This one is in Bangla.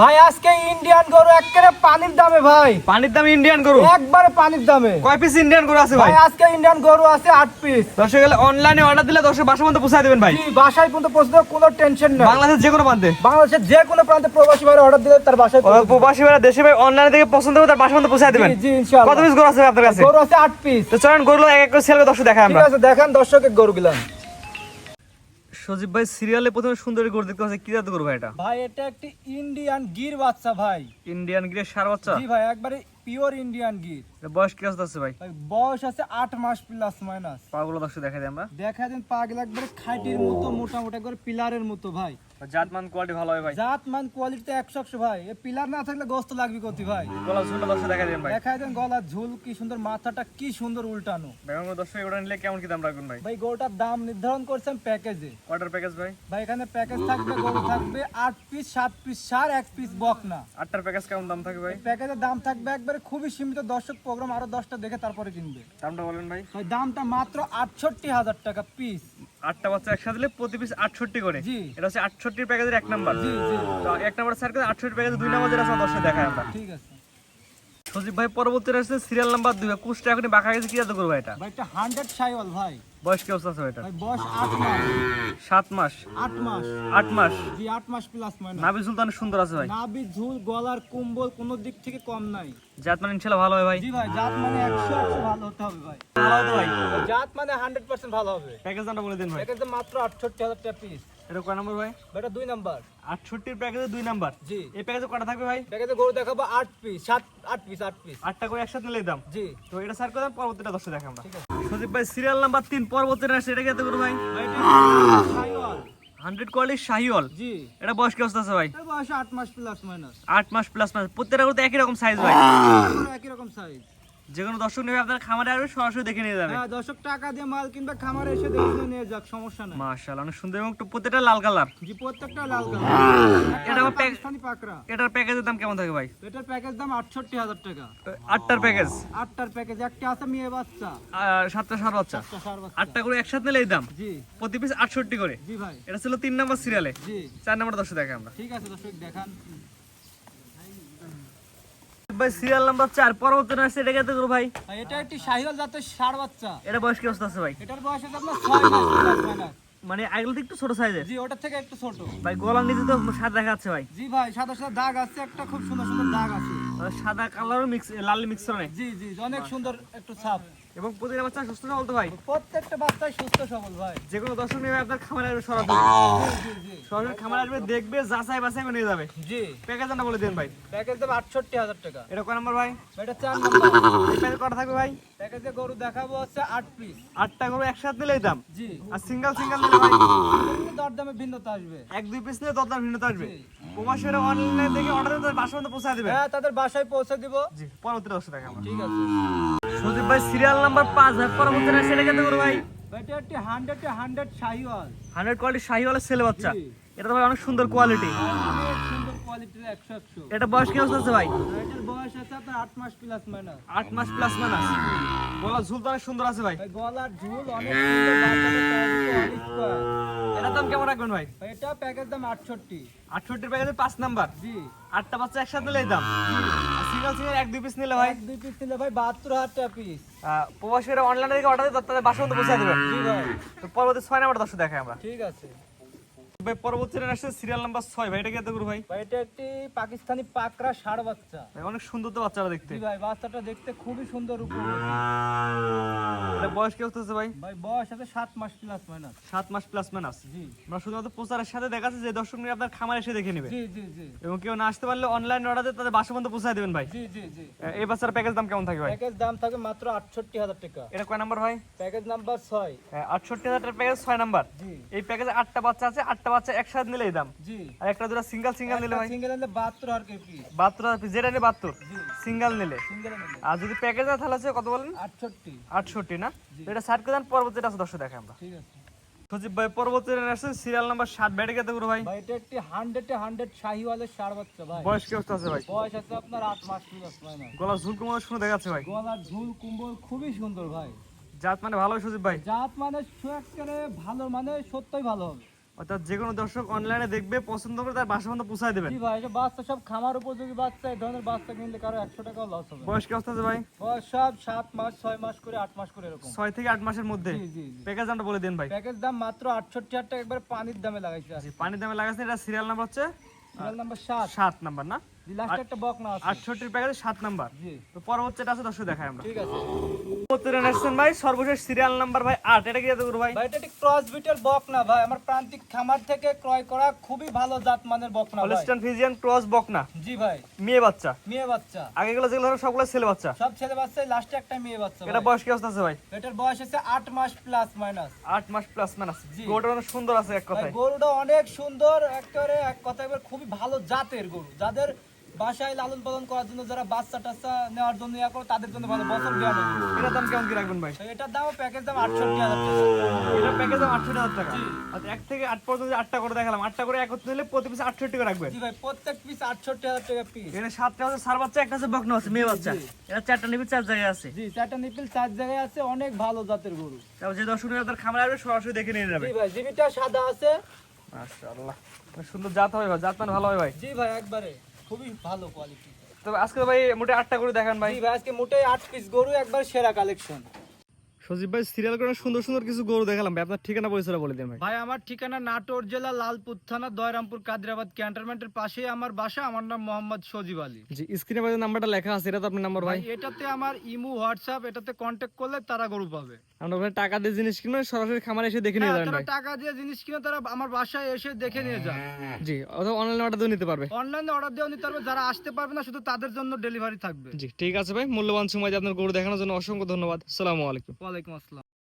ভাই আজকে ইন্ডিয়ান গরু একেবারে পানির দামে ভাই। পানির দামে ইন্ডিয়ান গরু একবারে পানির দামে। কয় পিস ইন্ডিয়ান গরু আছে ভাই? ভাই আজকে ইন্ডিয়ান গরু আছে 8 পিস। দর্শক অনলাইনে অর্ডার দিলে দর্শক বাসা পর্যন্ত পৌঁছে দিবেন ভাই। জি বাসায় পর্যন্ত পৌঁছে দেব, কোনো টেনশন নেই। বাংলাদেশের যে কোনো প্রান্তে, বাংলাদেশের যে কোনো প্রান্তে প্রবাসী ভাইরা অর্ডার দিলে তার বাসায় পৌঁছে দেব। প্রবাসী ভাইরা দেশে ভাই অনলাইন থেকে পছন্দ হবে তার বাসা পর্যন্ত পৌঁছে দিবেন। জি ইনশাআল্লাহ। কত পিস গরু আছে আপনার কাছে? গরু আছে 8 পিস। তো চলেন গরুগুলো এক এক করে সেল করে দর্শক দেখাই আমরা। ঠিক আছে দেখেন দর্শকের গরুগুলো। সজীব ভাই সিরিয়ালে প্রথমে সুন্দরী গরু দেখতে পাচ্ছি, কি জাতের গরু ভাই এটা? ভাই এটা একটি ইন্ডিয়ান গির বাচ্চা ভাই। ইন্ডিয়ান গিরের সার বাচ্চা? জি ভাই একবারে পিওর ইন্ডিয়ান গির। এটা বয়স কি আছে ভাই? ভাই বয়স আছে 8 মাস প্লাস মাইনাস। পাগুলো দর্শক দেখাই দিই আমরা। দেখা দেন পাগুলো একবারে খাইটির মতো মোটামোটা করে পিলারের মতো ভাই। জাতমান কোয়ালিটি ভালো হয় ভাই। জাতমান কোয়ালিটিতে 100 ভাই। এই পিলার না থাকলে গোস্ত লাগবে কতি ভাই। গলা ঝুলটা দর্শক দেখাই দিই ভাই। দেখাই দেন গলা ঝুল কি সুন্দর, মাথাটা কি সুন্দর উল্টানো। বেগম দর্শক এটা নিলে কেমন কি দাম রাখবেন ভাই? ভাই গরুটার দাম নির্ধারণ করছেন প্যাকেজে। অর্ডার প্যাকেজ ভাই? ভাই এখানে প্যাকেজ থাকবে, গরু থাকবে 8 পিস 7 পিস সার 1 পিস বকনা। 8টার প্যাকেজ কেমন দাম থাকে ভাই? প্যাকেজের দাম থাকবে একবারে খুবই সীমিত। দর্শক প্রোগ্রাম আরো 10টা দেখে তারপরে কিনবে। দামটা বলেন ভাই। ভাই দামটা মাত্র 68,000 টাকা পিস। 8টা বাচ্চা একসাথে দিলে প্রতি পিস 68 করে। জি। এটা হচ্ছে 68 প্যাকেজের 1 নাম্বার। জি জি তো 1 নাম্বার স্যার করে 68 প্যাকেজের 2 নাম্বার যেটা আছে দর্শক দেখাই আমরা। ঠিক আছে। সজীব ভাই পরবর্তীতে আসছে সিরিয়াল নাম্বার 2 কুষ্টা এখনই বাঁকা গেছে, কি জাতের গরু ভাই এটা? ভাই এটা 100 সাইওয়াল ভাই। বয়স কি অবস্থা আছে ভাই এটা? ভাই বয়স 8 মাস। 7 মাস? 8 মাস। 8 মাস? জি 8 মাস প্লাস মাইনাস। নাভি ঝুল তো অনেক সুন্দর আছে ভাই। নাভি ঝুল গলার কুম্বল কোনো দিক থেকে কম নাই। জাত মানে ইনশাআল্লাহ ভালো হয় ভাই। জি ভাই জাত মানে 100 ভালো হতে হবে ভাই। ভালো হবে ভাই। জাত মানে 100% ভালো হবে। প্যাকেজ দামটা বলে দিন ভাই। প্যাকেজে মাত্র 68,000 টাকা পিস। এটা কয় নাম্বার ভাই? এটা 2 নাম্বার। 68 প্যাকেজে 2 নাম্বার। জি। এই প্যাকেজে কয়টা থাকবে ভাই? প্যাকেজে গরু দেখাবো 8 পিস 8 পিস 8 পিস। 8টা করে একসাথে নিলেই দাম। জি। তো এটা স্যার করে পরবর্তীটা দর্শক দেখাই আমরা। ঠিক আছে। সজীব ভাই সিরিয়াল নাম্বার 3 পরবর্তীতে আসছে, এটা কি জাতের গরু ভাই? ভাই এটা সাইওয়াল। 100 কোয়ালিটির শাহিওয়াল। জি। এটা বয়স কি অবস্থা আছে ভাই? এর বয়স 8 মাস প্লাস মাইনাস। 8 মাস প্লাস মাস। প্রত্যেকটা গরু তো একই রকম সাইজ ভাই। একই রকম সাইজ। যে কোনো দর্শক নেবে আপনার খামারে আসবে সরাসরি দেখে নিয়ে যাবে। হ্যাঁ দর্শক টাকা দিয়ে মাল কিনবে, খামারে এসে দেখে নিয়ে যাক, সমস্যা নাই। মাশাআল্লাহ অনেক সুন্দর এবং প্রত্যেকটা লাল কালার। জি প্রত্যেকটা লাল কালার। এটা পাকিস্তানি পাকড়া। এটার প্যাকেজের দাম কেমন থাকে ভাই? এটার প্যাকেজ দাম 68,000 টাকা। 8টার প্যাকেজ? 8টার প্যাকেজ একটা আছে মেয়ে বাচ্চা। 7টা সার বাচ্চা। 7টা সার বাচ্চা। 8টা করে একসাথে নিলে এই দাম। জি। প্রতি পিস 68 করে। জি ভাই। এটা ছিল 3 নাম্বার সিরিয়ালে। জি। 4 নাম্বার দর্শক দেখে আমরা। ঠিক আছে দর্শক দেখান। ভাই সিরিয়াল নাম্বার 4 পরবর্তীতে আসছে, এটা কি জাতের গরু ভাই? আর এটা একটি শাহিওয়াল জাতের ষাঁড় বাচ্চা। এটা বয়স কি অবস্থা আছে ভাই? এটার বয়স আছে আপনার 6 মাস প্লাস মাইনাস। মানে আগের থেকে একটু ছোট সাইজের। জি ওটার থেকে একটু ছোট। ভাই গলার নিচে তো সাদা দেখা যাচ্ছে ভাই। জি ভাই সাদা সাদা দাগ আছে, একটা খুব সুন্দর সুন্দর দাগ আছে। সাদা কালারও মিক্স লাল মিক্সরনে। জি জি অনেক সুন্দর একটু ছাপ। এবং প্রতিটা বাচ্চা সুস্থ সবল তো ভাই? প্রত্যেকটা বাচ্চাই সুস্থ সবল ভাই। যে কোনো দর্শক নেবে আপনার খামারে আসবে সরাসরি। জি জি সরাসরি খামারে আসবে, দেখবে যাচাই বাছাই করে নিয়ে যাবে। জি। প্যাকেজ দামটা বলে দেন ভাই। প্যাকেজ দাম 68,000 টাকা। এটা কয় নাম্বার ভাই? এটা 4 নাম্বার। এই প্যাকেজ কটা থাকবে ভাই? প্যাকেজে গরু দেখাবো হচ্ছে 8 পিস। 8টা গরু একসাথে নিলেই দাম। জি। আর সিঙ্গেল নিলে ভাই এমনি দরদামে ভিন্নতা আসবে। 1-2 পিস নিলে দরদাম ভিন্নতা আসবে। জি। প্রবাসীরা অনলাইনে দেখে অর্ডার দিতে বাসা পর্যন্ত পৌঁছে দিবেন। হ্যাঁ তাদের বাসায় পৌঁছে দিব। জি পরবর্তী দর্শক দেখে আমরা। ঠিক আছে। সজীব ভাই সিরিয়াল নাম্বার 5 ভাই পরবর্তীতে আসছে, এটা কেটে গরু ভাই? এটা একটি 100 শাহিওয়াল। 100 কোয়ালিটি শাহিওয়ালের ছেলে বাচ্চা। জি। এটা তো ভাই অনেক সুন্দর কোয়ালিটি। অনেক সুন্দর কোয়ালিটির 100। এটা বয়স কি অবস্থা আছে ভাই? এটার বয়স আছে আপনার 8 মাস প্লাস মাইনাস। 8 মাস প্লাস মাইনাস। গলা ঝুল তো অনেক সুন্দর আছে ভাই। ভাই গলার ঝুল অনেক সুন্দর, বাচ্চাদের কোয়ালিটি অনেক স্কয়ার। এটার দাম কেমন রাখবেন ভাই? ভাই এটা প্যাকেজ দাম 68। 68 প্যাকেজে 5 নাম্বার। জি। 8টা বাচ্চা একসাথে নিলে এই দাম। সিঙ্গেল 1-2 পিস নিলে ভাই 1-2 পিস নিলে ভাই 72,000 টাকা পিস। প্রবাসীরা অনলাইনে দেখে অর্ডার দিতে তাদের বাসা পর্যন্ত পৌঁছে দিবেন। জি ভাই। তো পরবর্তী 6 নাম্বার দর্শক দেখাই আমরা। ঠিক আছে। ভাই পরবর্তীতে আসছে সিরিয়াল নাম্বার 6 ভাই, এটা কি এত গরু ভাই? ভাই এটা একটি পাকিস্তানি পাকড়া ষাঁড় বাচ্চা। ভাই অনেক সুন্দর তো বাচ্চারা দেখতে। জি ভাই বাচ্চাটা দেখতে খুবই সুন্দর উপর। এটা বয়স কি হচ্ছে ভাই? ভাই বয়স আছে 7 মাস প্লাস মাইনাস। 7 মাস প্লাস মাইনাস। জি। আমরা শুধুমাত্র প্রচারের সাথে দেখাচ্ছি যে দর্শক নিয়ে আপনার খামার এসে দেখে নেবে। জি জি জি। এবং কেউ না আসতে পারলে অনলাইন অর্ডার দিয়ে তাদের বাসা পর্যন্ত পৌঁছে দিবেন ভাই। জি জি জি। এই বাচ্চার প্যাকেজ দাম কেমন থাকে ভাই? প্যাকেজ দাম থাকে মাত্র 68,000 টাকা। এটা কয় নাম্বার ভাই? Package number 6। 68,000 টাকার প্যাকেজ 6 নাম্বার। জি। এই প্যাকেজে 8টা বাচ্চা আছে, 8টা বাচ্চা একসাথে নিলে এই দাম। জি। আর একটা দুটো সিঙ্গেল নিলে ভাই সিঙ্গেল নিলে 72,000 টাকা পিস। 72 পিস, যেটা নিলে 72 জি। সিঙ্গেল নিলে। সিঙ্গেল নিলে আর যদি প্যাকেজ না তাহলে আছে কত বলেন? 68। 68 না? তো এটা সাইড করে দেন, পরবর্তীটা আছে দর্শক দেখে আমরা। ঠিক আছে। সজীব ভাই পরবর্তীতে আসছে সিরিয়াল নাম্বার 7 ব্যাটে কত করে ভাই? ভাই এটা একটি 100 শাহিওয়ালের ষাঁড় বাচ্চা ভাই। বয়স কি অবস্থা আছে ভাই? বয়স আছে আপনার 8 মাস প্লাস মাইনাস। গলা ঝুল কোমল শুনে দেখাচ্ছে ভাই। গলার ঝুল কুম্বল খুবই সুন্দর ভাই। জাত মানে ভালো সজীব ভাই। জাত মানে একেবারে ভালো, মানে সত্যই ভালো হবে। অর্থাৎ যে কোনো দর্শক অনলাইনে দেখবে পছন্দ করে তার বাসা পর্যন্ত পৌঁছায় দেবেন। জি ভাই, এটা বাচ্চা সব খামার উপযোগী বাচ্চা, এই ধরনের বাচ্চা কিনলে কারো 100 টাকাও লস হবে না। বয়স কি অবস্থা আছে ভাই? বয়স সব 7 মাস 6 মাস করে 8 মাস করে এরকম। 6 থেকে 8 মাসের মধ্যে। জি জি জি। প্যাকেজ দামটা বলে দেন ভাই। প্যাকেজ দাম মাত্র 68,000 টাকা, একবার পানির দামে লাগাইছে। জি, পানির দামে লাগাচ্ছে। এটা সিরিয়াল নাম্বার হচ্ছে সিরিয়াল নাম্বার 7। 7 নাম্বার না? জি, লাস্টে একটা বক না আছে। 68 এর প্যাকেজে 7 নাম্বার। জি তো পরবর্তীটা আছে দর্শক দেখাই আমরা। ঠিক আছে উত্তরে আসছেন ভাই সর্বশেষ সিরিয়াল নাম্বার ভাই 8। এটা কি জাত গরু ভাই? ভাই, এটা ঠিক ক্রস বিটের বক না ভাই, আমার প্রান্তিক খামার থেকে ক্রয় করা খুবই ভালো জাত মানের বক না ভাই। হলস্টাইন ফ্রিজিয়ান ক্রস বকনা, জি ভাই, মেয়ে বাচ্চা। মেয়ে বাচ্চা। আগেগুলো যেগুলো হলো সবগুলো ছেলে বাচ্চা। সব ছেলে বাচ্চা, লাস্টে একটা মেয়ে বাচ্চা। এটা ভাই, বয়স কি অবস্থা আছে ভাই? এটার বয়স আছে 8 মাস প্লাস মাইনাস। 8 মাস প্লাস মাইনাস। জি। গরুটা অনেক সুন্দর আছে এক ভাই, কথায়। গরুটা অনেক সুন্দর, একেবারে এক কথায় এবার খুবই ভালো জাতের গরু। যাদের বাসায় লালন পালন করার জন্য, যারা বাচ্চা টাচ্চা নেওয়ার জন্য ইয়া করে, তাদের জন্য ভালো, বছর বিয়ানো গরু। এটার দাম কেমন কি রাখবেন ভাই? তো এটার দাম, প্যাকেজ দাম 68,000 টাকা। এটা প্যাকেজ দাম 68,000 টাকা। জি। আচ্ছা, 1 থেকে 8 পর্যন্ত 8টা করে দেখালাম। 8টা করে একত্রে নিলে প্রতি পিস 68 টাকা রাখবেন। জি ভাই, প্রত্যেক পিস 68,000 টাকা পিস। এখানে 7টা আছে সার বাচ্চা, একটা আছে বকনা আছে মেয়ে বাচ্চা। জি। এটা 4টা নিবি 4 জায়গায় আছে। জি, 4টা নিপিল 4 জায়গায় আছে, অনেক ভালো জাতের গরু। তারপর যে দর্শকরা তার খামারে আসবে সরাসরি দেখে নিয়ে যাবে। জি ভাই, জিবিটা সাদা আছে। মাশাআল্লাহ, সুন্দর জাত হবে ভাই, জাত মানে ভালো হয় ভাই। জি ভাই, একবারে খুবই ভালো কোয়ালিটি। তবে আজকে ভাই মোটে 8টা করে দেখান ভাই। জি ভাই, আজকে মোটে 8 পিস গরু, একবার সেরা কালেকশন। সজীব ভাই সিরিয়াল করে সুন্দর সুন্দর কিছু গরু দেখালাম ভাই, আপনার ঠিকানা পরিচয় বলে দিন ভাই। ভাই, আমার ঠিকানা নাটোর জেলা লালপুর থানা দয়রামপুর কাদিরাবাদ ক্যান্টনমেন্টের পাশেই আমার বাসা। আমার নাম মোহাম্মদ সজীব আলী। জি, স্ক্রিনে ভাই নাম্বারটা লেখা আছে, এটা তো আপনার নাম্বার ভাই। ভাই, এটাতে আমার ইমো হোয়াটসঅ্যাপ, এটাতে কন্ট্যাক্ট করলে তারা গরু পাবে। আমরা ওখানে টাকা দিয়ে জিনিস কিনবেন, সরাসরি খামারে এসে দেখে নিয়ে হ্যাঁ, যাবেন তারা ভাই। টাকা দিয়ে জিনিস কিনে তারা আমার বাসায় এসে দেখে নিয়ে যায়। জি, অথবা অনলাইনে অর্ডার দিয়ে নিতে পারবে। অনলাইনে অর্ডার দিয়েও নিতে পারবে, যারা আসতে পারবে না শুধু তাদের জন্য ডেলিভারি থাকবে। জি ঠিক আছে ভাই, মূল্যবান সময় দিয়ে আপনার গরু দেখানোর জন্য অসংখ্য ধন্যবাদ। আসসালামু আলাইকুম। ওয়ালাইকুম আসসালাম।